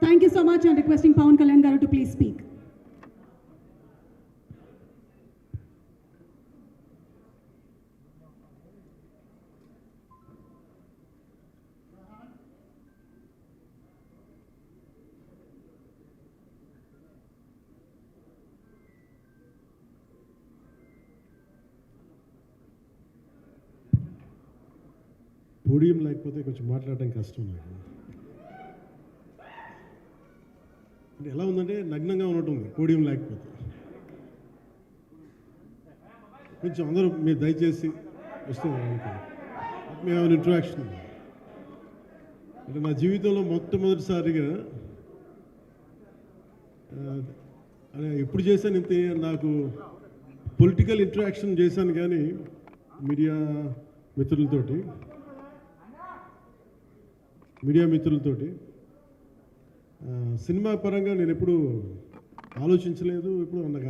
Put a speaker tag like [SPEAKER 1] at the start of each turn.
[SPEAKER 1] Thank you so much. I'm requesting Pawan Kalyan Garu to please speak.
[SPEAKER 2] Podium లేకపోతే కొంచెం మాట్లాడడం కష్టం నాకు. అంటే ఎలా ఉందంటే నగ్నంగా ఉన్నట్టు ఉంది పోడియం లేకపోతే. కొంచెం అందరూ మీరు దయచేసి వస్తే మేము ఇంట్రాక్షన్. అంటే నా జీవితంలో మొట్టమొదటిసారిగా ఎప్పుడు చేశాను ఇంత నాకు పొలిటికల్ ఇంటరాక్షన్ చేశాను కానీ మీడియా మిత్రులతోటి సినిమా పరంగా నేను ఎప్పుడు ఆలోచించలేదు, ఎప్పుడు నాకు